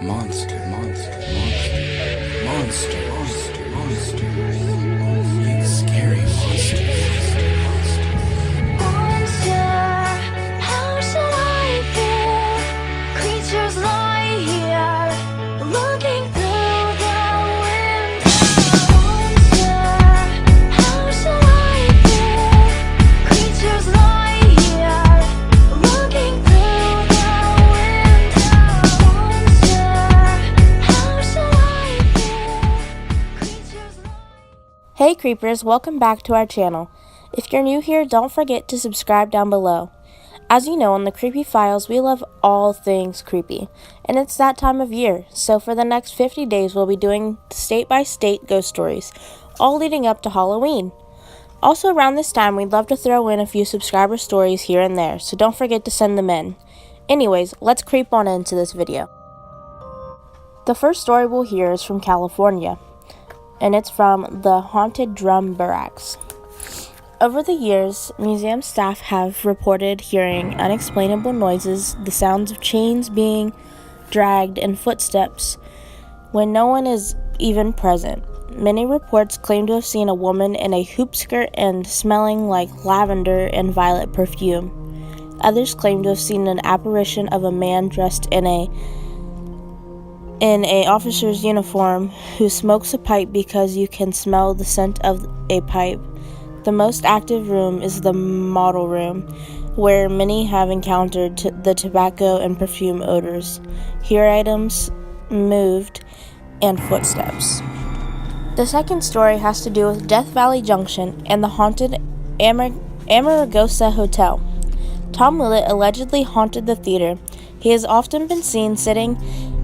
Monster. You scary monster. Monster, how should I feel? Creatures lie here, looking through the window. Monster, how should I feel? Creatures lie here, looking through the window. Monster, how should I feel? Creatures lie. Hey creepers, welcome back to our channel. If you're new here, don't forget to subscribe down below. As you know, on the Creepy Files, we love all things creepy, and it's that time of year, so for the next 50 days we'll be doing state-by-state ghost stories, all leading up to Halloween. Also around this time, we'd love to throw in a few subscriber stories here and there, so don't forget to send them in. Anyways, let's creep on into this video. The first story we'll hear is from California, and it's from the Haunted Drum Barracks. Over the years, museum staff have reported hearing unexplainable noises, the sounds of chains being dragged, and footsteps when no one is even present. Many reports claim to have seen a woman in a hoop skirt and smelling like lavender and violet perfume. Others claim to have seen an apparition of a man dressed in a officer's uniform who smokes a pipe because you can smell the scent of a pipe. The most active room is the model room, where many have encountered the tobacco and perfume odors, hair items moved, and footsteps. The second story has to do with Death Valley Junction and the haunted Amargosa Hotel. Tom Willett allegedly haunted the theater. He has often been seen sitting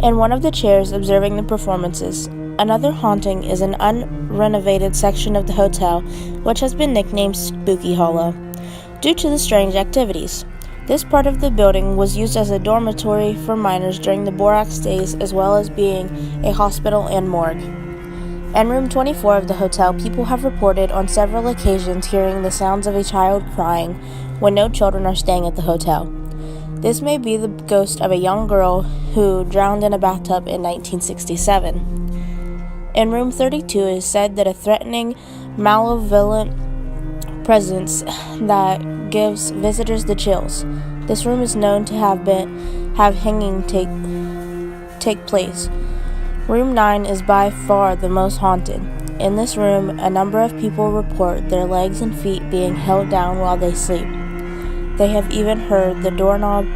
in one of the chairs observing the performances. Another haunting is an unrenovated section of the hotel, which has been nicknamed Spooky Hollow, due to the strange activities. This part of the building was used as a dormitory for miners during the Borax days, as well as being a hospital and morgue. In room 24 of the hotel, people have reported on several occasions hearing the sounds of a child crying when no children are staying at the hotel. This may be the ghost of a young girl who drowned in a bathtub in 1967. In room 32, it is said that a threatening, malevolent presence that gives visitors the chills. This room is known to have hanging take place. Room 9 is by far the most haunted. In this room, a number of people report their legs and feet being held down while they sleep. They have even heard the doorknob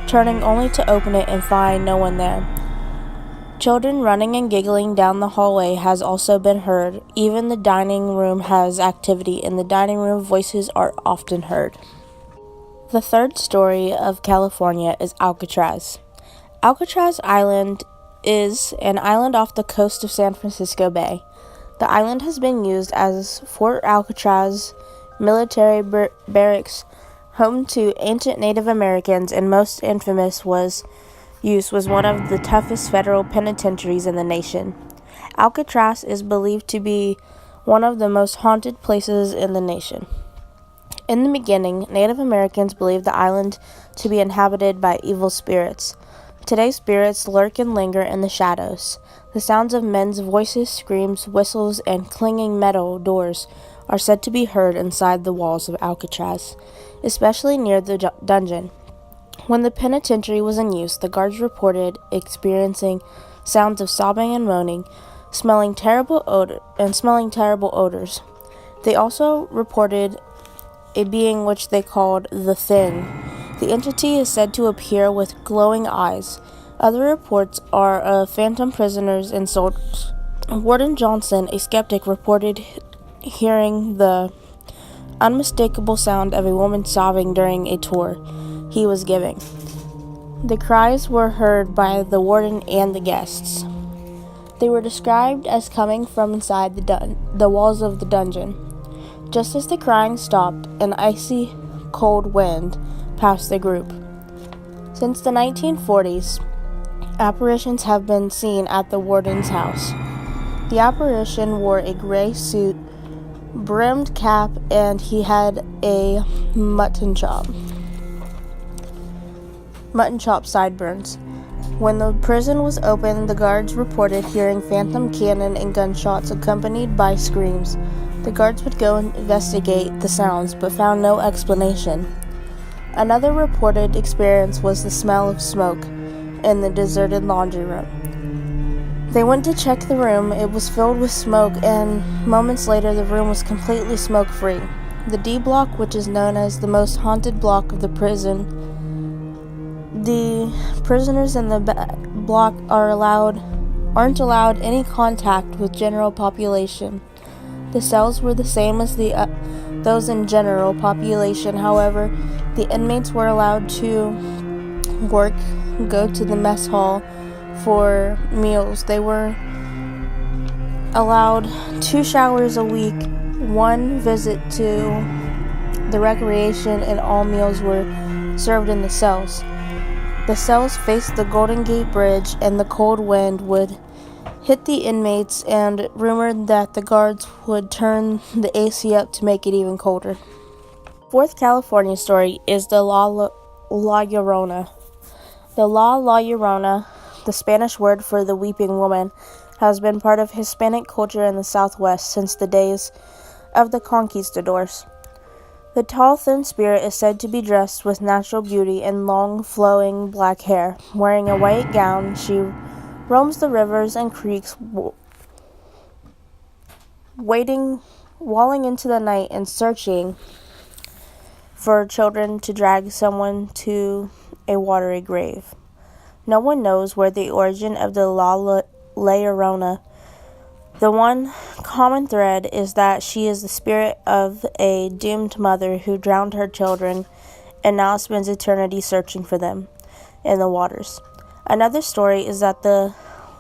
turning only to open it and find no one there. Children running and giggling down the hallway has also been heard. Even the dining room has activity. In the dining room, voices are often heard. The third story of California is Alcatraz. Alcatraz Island is an island off the coast of San Francisco Bay. The island has been used as Fort Alcatraz, military barracks, home to ancient Native Americans, and most infamous was one of the toughest federal penitentiaries in the nation. Alcatraz is believed to be one of the most haunted places in the nation. In the beginning, Native Americans believed the island to be inhabited by evil spirits. Today, spirits lurk and linger in the shadows. The sounds of men's voices, screams, whistles, and clanging metal doors are said to be heard inside the walls of Alcatraz, especially near the dungeon. When the penitentiary was in use, the guards reported experiencing sounds of sobbing and moaning, smelling terrible odors. They also reported a being which they called the Thing. The entity is said to appear with glowing eyes. Other reports are of phantom prisoners and soldiers. Warden Johnson, a skeptic, reported hearing the unmistakable sound of a woman sobbing during a tour he was giving. The cries were heard by the warden and the guests. They were described as coming from inside the walls of the dungeon. Just as the crying stopped, an icy cold wind passed the group. Since the 1940s, apparitions have been seen at the warden's house. The apparition wore a gray suit, brimmed cap, and he had a mutton chop sideburns. When the prison was opened, the guards reported hearing phantom cannon and gunshots accompanied by screams. The guards would go and investigate the sounds, but found no explanation. Another reported experience was the smell of smoke in the deserted laundry room. They went to check the room. It was filled with smoke, and moments later the room was completely smoke-free. The D block, which is known as the most haunted block of the prison, the prisoners in the block aren't allowed any contact with general population. The cells were the same as those in general population. However, the inmates were allowed to go to the mess hall for meals. They were allowed 2 showers a week, 1 visit to the recreation, and all meals were served in the cells. The cells faced the Golden Gate Bridge, and the cold wind would hit the inmates, and rumored that the guards would turn the AC up to make it even colder. Fourth California story is the La Llorona. The La Llorona, the Spanish word for the weeping woman, has been part of Hispanic culture in the Southwest since the days of the conquistadors. The tall, thin spirit is said to be dressed with natural beauty and long, flowing black hair. Wearing a white gown, she roams the rivers and creeks, walling into the night and searching for children to drag someone to a watery grave. No one knows where the origin of the La Llorona. The one common thread is that she is the spirit of a doomed mother who drowned her children and now spends eternity searching for them in the waters. Another story is that the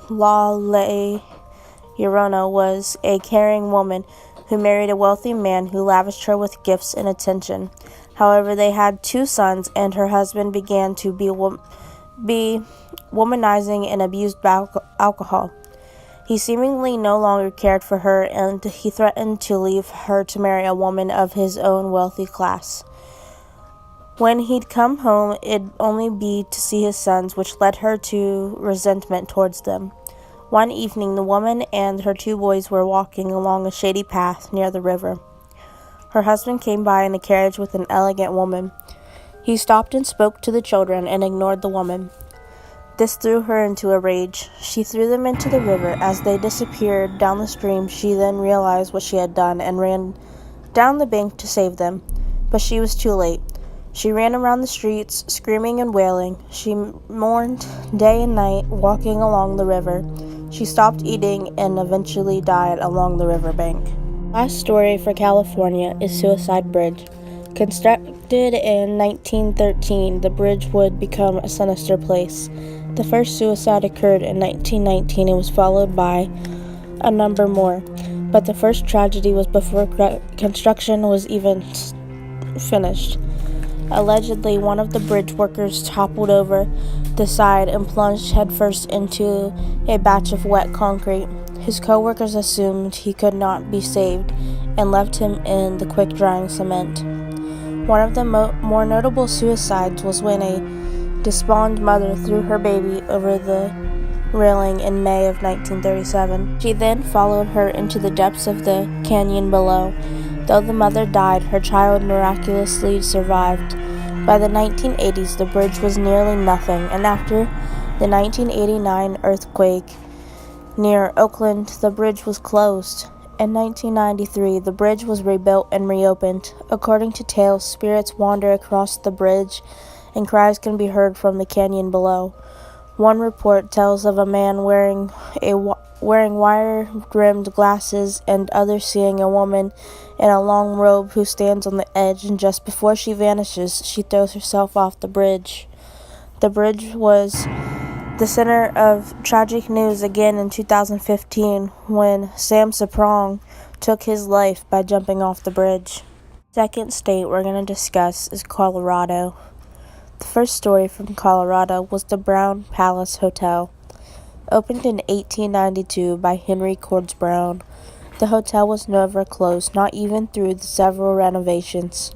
La Llorona was a caring woman who married a wealthy man who lavished her with gifts and attention. However, they had 2 sons, and her husband began to be womanizing and abused alcohol. He seemingly no longer cared for her, and he threatened to leave her to marry a woman of his own wealthy class. When he'd come home, it'd only be to see his sons, which led her to resentment towards them. One evening, the woman and her 2 boys were walking along a shady path near the river. Her husband came by in a carriage with an elegant woman. He stopped and spoke to the children and ignored the woman. This threw her into a rage. She threw them into the river. As they disappeared down the stream, she then realized what she had done and ran down the bank to save them. But she was too late. She ran around the streets, screaming and wailing. She mourned day and night, walking along the river. She stopped eating and eventually died along the riverbank. Last story for California is Suicide Bridge. Constructed in 1913, the bridge would become a sinister place. The first suicide occurred in 1919 and was followed by a number more. But the first tragedy was before construction was even finished. Allegedly, one of the bridge workers toppled over the side and plunged headfirst into a batch of wet concrete. His co-workers assumed he could not be saved and left him in the quick-drying cement. One of the more notable suicides was when a despondent mother threw her baby over the railing in May of 1937. She then followed her into the depths of the canyon below. Though the mother died, her child miraculously survived. By the 1980s, the bridge was nearly nothing, and after the 1989 earthquake near Oakland, the bridge was closed. In 1993, the bridge was rebuilt and reopened. According to tales, spirits wander across the bridge, and cries can be heard from the canyon below. One report tells of a man wearing wire-rimmed glasses, and others seeing a woman in a long robe who stands on the edge, and just before she vanishes, she throws herself off the bridge. The bridge was the center of tragic news again in 2015 when Sam Saprong took his life by jumping off the bridge. Second state we're going to discuss is Colorado. The first story from Colorado was the Brown Palace Hotel. Opened in 1892 by Henry Cordes Brown, the hotel was never closed, not even through the several renovations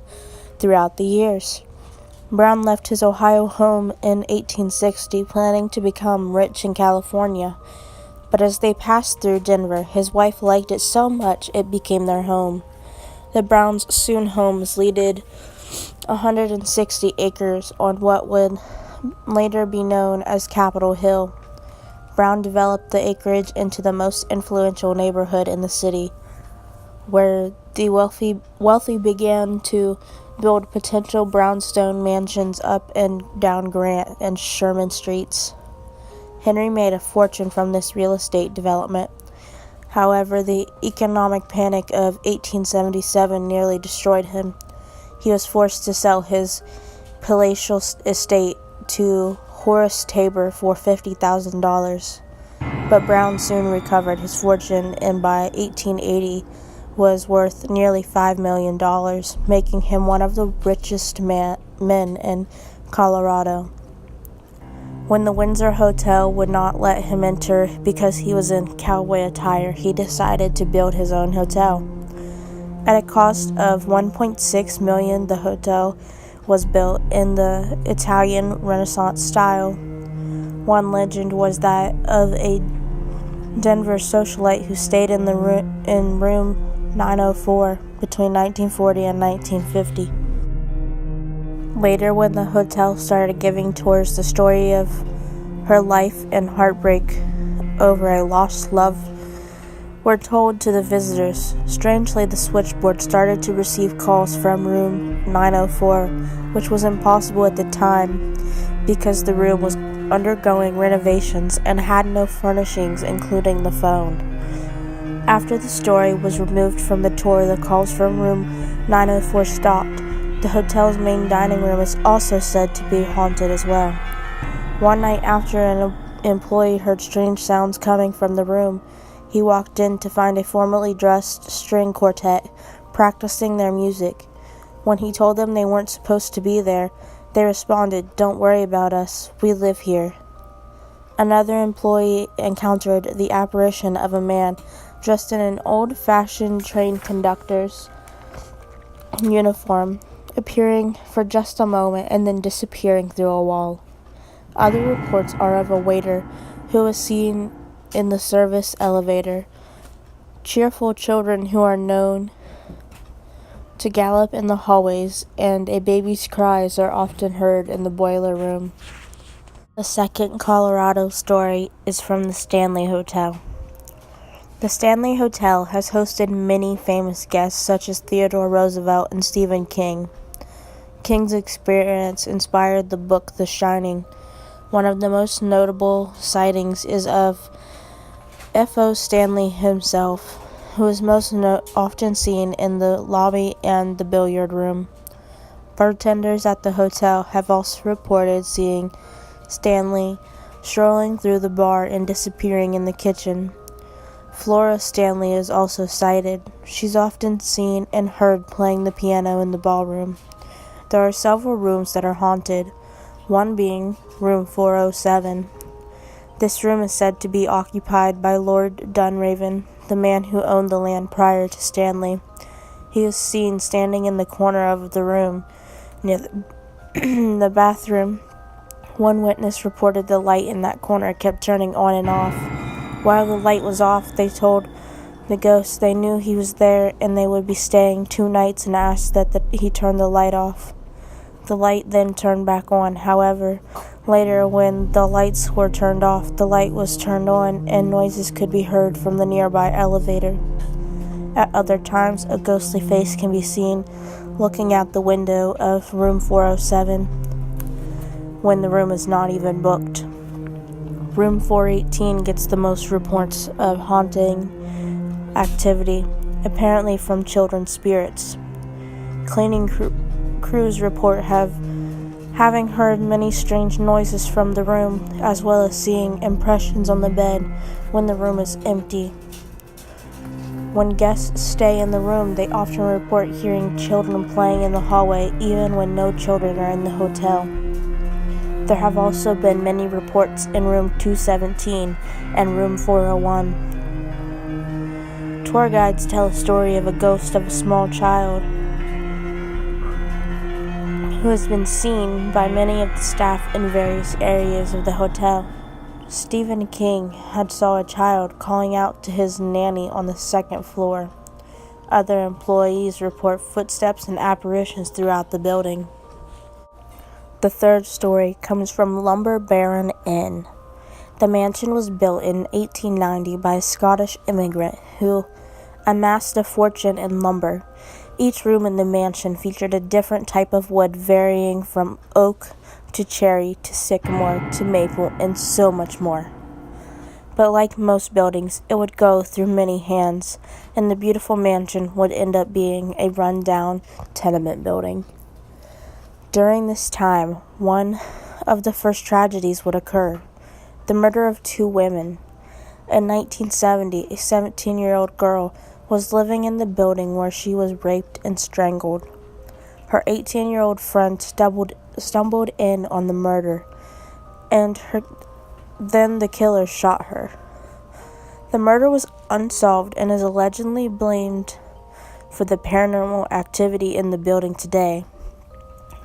throughout the years. Brown left his Ohio home in 1860, planning to become rich in California. But as they passed through Denver, his wife liked it so much it became their home. The Browns' soon homes leaded 160 acres on what would later be known as Capitol Hill. Brown developed the acreage into the most influential neighborhood in the city, where the wealthy began to build potential brownstone mansions up and down Grant and Sherman Streets. Henry made a fortune from this real estate development. However, the economic panic of 1877 nearly destroyed him. He was forced to sell his palatial estate to Horace Tabor for $50,000. But Brown soon recovered his fortune and by 1880 was worth nearly $5 million, making him one of the richest men in Colorado. When the Windsor Hotel would not let him enter because he was in cowboy attire, he decided to build his own hotel. At a cost of $1.6 million, the hotel was built in the Italian Renaissance style. One legend was that of a Denver socialite who stayed in room 904 between 1940 and 1950. Later, when the hotel started giving tours, the story of her life and heartbreak over a lost love were told to the visitors. Strangely, the switchboard started to receive calls from room 904, which was impossible at the time because the room was undergoing renovations and had no furnishings, including the phone. After the story was removed from the tour, the calls from room 904 stopped. The hotel's main dining room is also said to be haunted as well. One night after an employee heard strange sounds coming from the room, he walked in to find a formally dressed string quartet practicing their music. When he told them they weren't supposed to be there, they responded, "Don't worry about us, we live here." Another employee encountered the apparition of a man dressed in an old-fashioned train conductor's uniform, appearing for just a moment and then disappearing through a wall. Other reports are of a waiter who was seen in the service elevator, cheerful children who are known to gallop in the hallways, and a baby's cries are often heard in the boiler room. The second Colorado story is from the Stanley Hotel. The Stanley Hotel has hosted many famous guests such as Theodore Roosevelt and Stephen King. King's experience inspired the book The Shining. One of the most notable sightings is of F.O. Stanley himself, who is most often seen in the lobby and the billiard room. Bartenders at the hotel have also reported seeing Stanley strolling through the bar and disappearing in the kitchen. Flora Stanley is also sighted. She's often seen and heard playing the piano in the ballroom. There are several rooms that are haunted, one being room 407. This room is said to be occupied by Lord Dunraven, the man who owned the land prior to Stanley. He is seen standing in the corner of the room near the bathroom. One witness reported the light in that corner kept turning on and off. While the light was off, they told the ghost they knew he was there and they would be staying 2 nights and asked that he turn the light off. The light then turned back on. However, later when the lights were turned off, the light was turned on and noises could be heard from the nearby elevator. At other times, a ghostly face can be seen looking out the window of room 407 when the room is not even booked. Room 418 gets the most reports of haunting activity, apparently from children's spirits. Cleaning crews report having heard many strange noises from the room, as well as seeing impressions on the bed when the room is empty. When guests stay in the room, they often report hearing children playing in the hallway, even when no children are in the hotel. There have also been many reports in room 217 and room 401. Tour guides tell a story of a ghost of a small child who has been seen by many of the staff in various areas of the hotel. Stephen King had saw a child calling out to his nanny on the second floor. Other employees report footsteps and apparitions throughout the building. The third story comes from Lumber Baron Inn. The mansion was built in 1890 by a Scottish immigrant who amassed a fortune in lumber. Each room in the mansion featured a different type of wood, varying from oak to cherry to sycamore to maple and so much more. But like most buildings, it would go through many hands, and the beautiful mansion would end up being a run-down tenement building. During this time, one of the first tragedies would occur: the murder of two women. In 1970, a 17-year-old girl was living in the building where she was raped and strangled. Her 18-year-old friend stumbled in on the murder, and then the killer shot her. The murder was unsolved and is allegedly blamed for the paranormal activity in the building today.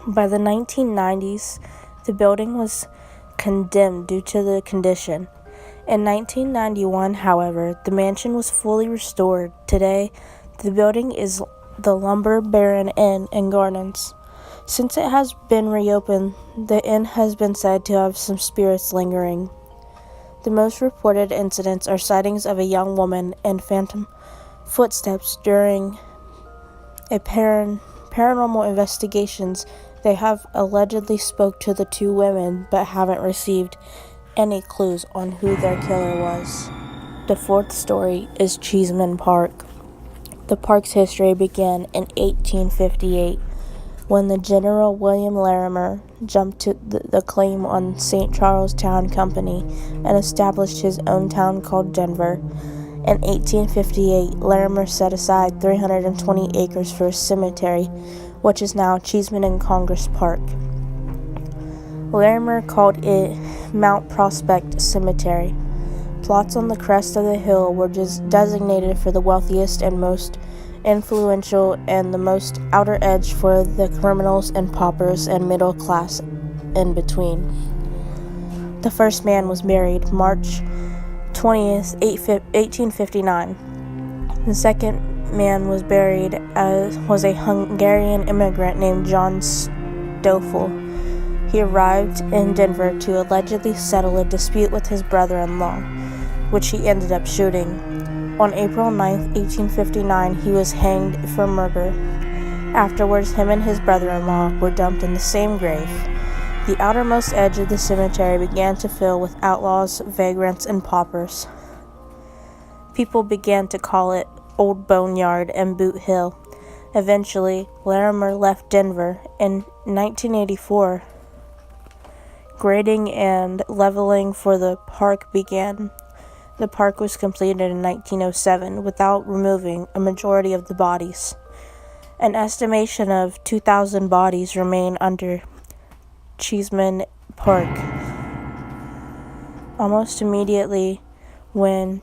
By the 1990s, the building was condemned due to the condition. In 1991, however, the mansion was fully restored. Today, the building is the Lumber Baron Inn and Gardens. Since it has been reopened, the inn has been said to have some spirits lingering. The most reported incidents are sightings of a young woman and phantom footsteps during a paranormal investigations. They have allegedly spoke to the two women but haven't received any clues on who their killer was. The fourth story is Cheesman Park. The park's history began in 1858 when the General William Larimer jumped to the claim on St. Charles Town Company and established his own town called Denver. In 1858, Larimer set aside 320 acres for a cemetery, which is now Cheesman and Congress Park. Larimer called it Mount Prospect Cemetery. Plots on the crest of the hill were just designated for the wealthiest and most influential, and the most outer edge for the criminals and paupers and middle class in between. The first man was married March 20th, 1859. The second man was buried was a Hungarian immigrant named John Stoffel. He arrived in Denver to allegedly settle a dispute with his brother-in-law, which he ended up shooting. On April 9, 1859, he was hanged for murder. Afterwards, him and his brother-in-law were dumped in the same grave. The outermost edge of the cemetery began to fill with outlaws, vagrants, and paupers. People began to call it Old Boneyard and Boot Hill. Eventually, Larimer left Denver. In 1984, grading and leveling for the park began. The park was completed in 1907 without removing a majority of the bodies. An estimation of 2,000 bodies remain under Cheesman Park. Almost immediately, when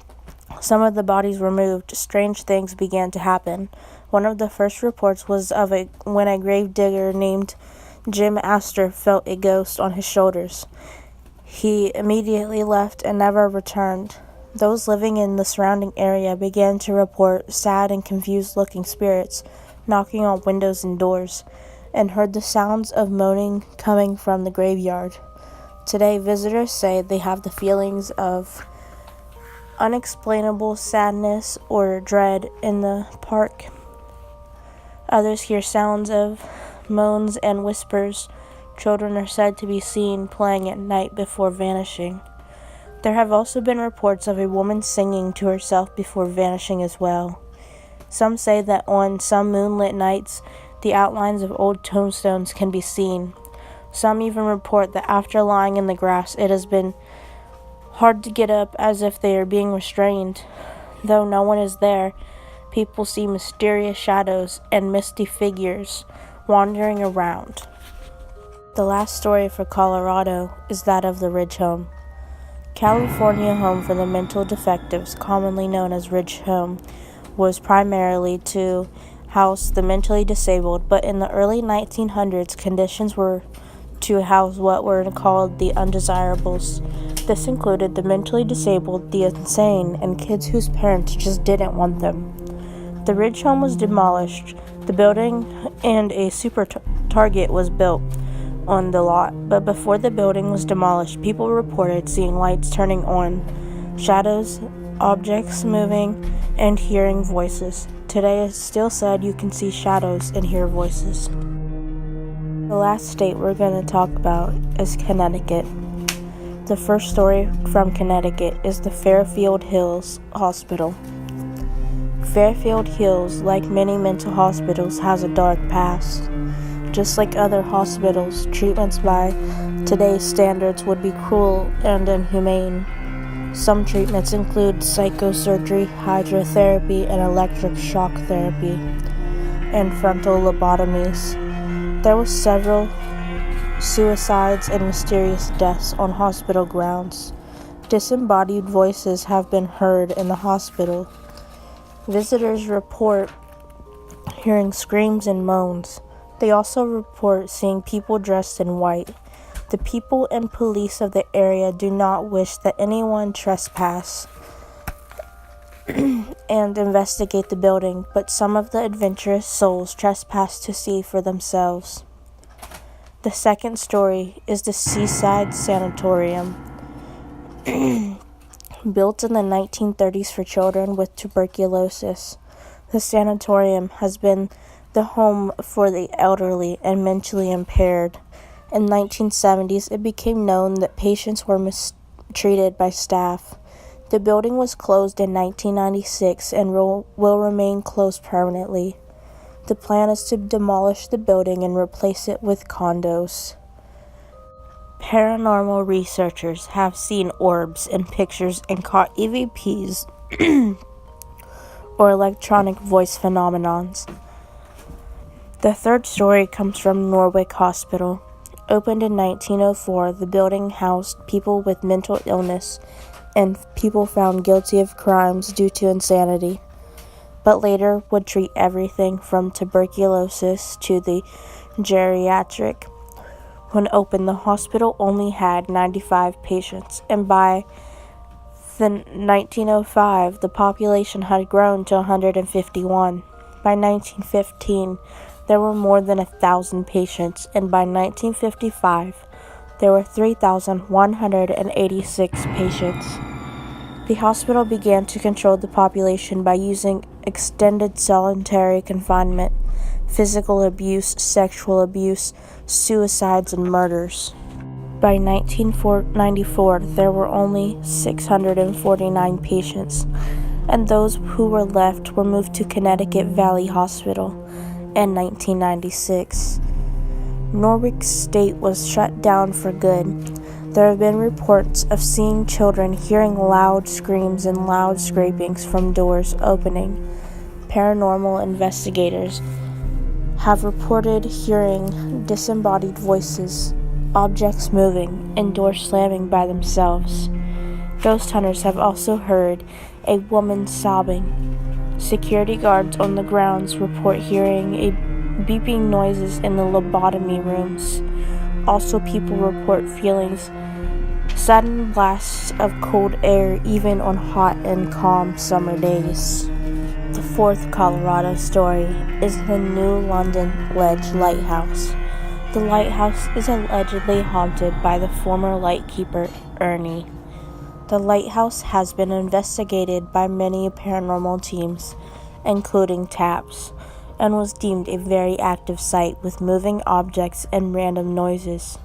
some of the bodies were moved, strange things began to happen. One of the first reports was of when a grave digger named Jim Astor felt a ghost on his shoulders. He immediately left and never returned. Those living in the surrounding area began to report sad and confused-looking spirits knocking on windows and doors, and heard the sounds of moaning coming from the graveyard. Today, visitors say they have the feelings of unexplainable sadness or dread in the park. Others hear sounds of moans and whispers. Children are said to be seen playing at night before vanishing. There have also been reports of a woman singing to herself before vanishing as well. Some say that on some moonlit nights, the outlines of old tombstones can be seen. Some even report that after lying in the grass, it has been hard to get up, as if they are being restrained. Though no one is there, people see mysterious shadows and misty figures wandering around. The last story for Colorado is that of the Ridge Home. California Home for the Mental Defectives, commonly known as Ridge Home, was primarily to house the mentally disabled, but in the early 1900s, conditions were to house what were called the undesirables. This included the mentally disabled, the insane, and kids whose parents just didn't want them. The Ridge home was demolished. The building and a super Target was built on the lot, but before the building was demolished, people reported seeing lights turning on, shadows, objects moving, and hearing voices. Today it's still said you can see shadows and hear voices. The last state we're going to talk about is Connecticut. The first story from Connecticut is the Fairfield Hills Hospital. Fairfield Hills, like many mental hospitals, has a dark past. Just like other hospitals, treatments by today's standards would be cruel and inhumane. Some treatments include psychosurgery, hydrotherapy, and electric shock therapy, and frontal lobotomies. There were several suicides and mysterious deaths on hospital grounds. Disembodied voices have been heard in the hospital. Visitors report hearing screams and moans. They also report seeing people dressed in white. The people and police of the area do not wish that anyone trespass and investigate the building, but some of the adventurous souls trespass to see for themselves. The second story is the Seaside Sanatorium. Built in the 1930s for children with tuberculosis, the sanatorium has been the home for the elderly and mentally impaired. In the 1970s, it became known that patients were mistreated by staff. The building was closed in 1996 and will remain closed permanently. The plan is to demolish the building and replace it with condos. Paranormal researchers have seen orbs in pictures and caught EVPs or electronic voice phenomenons. The third story comes from Norwich Hospital. Opened in 1904, the building housed people with mental illness and people found guilty of crimes due to insanity, but later would treat everything from tuberculosis to the geriatric. When opened, the hospital only had 95 patients, and by 1905, the population had grown to 151. By 1915, there were more than 1,000 patients, and by 1955, there were 3,186 patients. The hospital began to control the population by using extended solitary confinement, physical abuse, sexual abuse, suicides, and murders. By 1994, there were only 649 patients, and those who were left were moved to Connecticut Valley Hospital in 1996. Norwich State was shut down for good. There have been reports of seeing children hearing loud screams and loud scrapings from doors opening. Paranormal investigators have reported hearing disembodied voices, objects moving, and doors slamming by themselves. Ghost hunters have also heard a woman sobbing. Security guards on the grounds report hearing beeping noises in the lobotomy rooms. Also, people report feeling sudden blasts of cold air even on hot and calm summer days. The fourth Colorado story is the New London Ledge Lighthouse. The lighthouse is allegedly haunted by the former lightkeeper, Ernie. The lighthouse has been investigated by many paranormal teams, including TAPS, and was deemed a very active site with moving objects and random noises.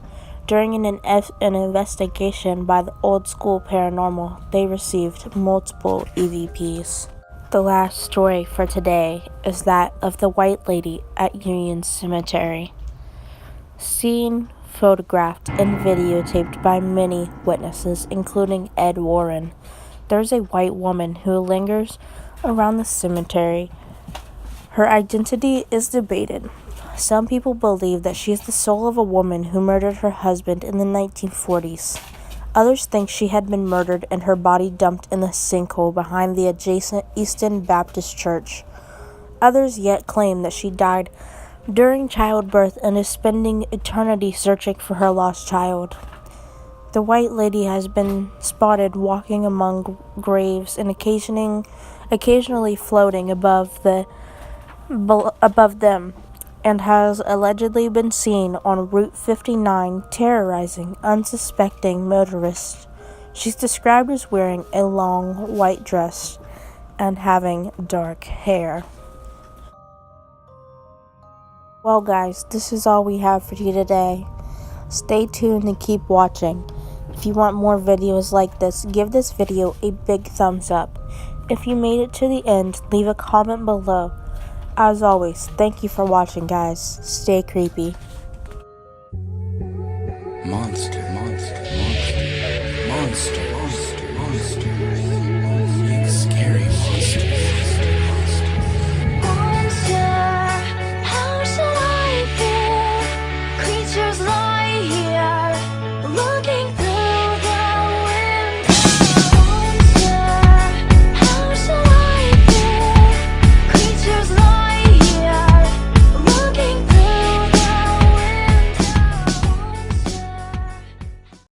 During an investigation by the Old School Paranormal, they received multiple EVPs. The last story for today is that of the White Lady at Union Cemetery. Seen, photographed, and videotaped by many witnesses, including Ed Warren, there's a white woman who lingers around the cemetery. Her identity is debated. Some people believe that she is the soul of a woman who murdered her husband in the 1940s. Others think she had been murdered and her body dumped in the sinkhole behind the adjacent Easton Baptist Church. Others yet claim that she died during childbirth and is spending eternity searching for her lost child. The White Lady has been spotted walking among graves and occasionally floating above them, and has allegedly been seen on Route 59 terrorizing unsuspecting motorists. She's described as wearing a long white dress and having dark hair. Well guys, this is all we have for you today. Stay tuned and keep watching. If you want more videos like this, give this video a big thumbs up. If you made it to the end, leave a comment below. As always, thank you for watching guys. Stay creepy. Monster.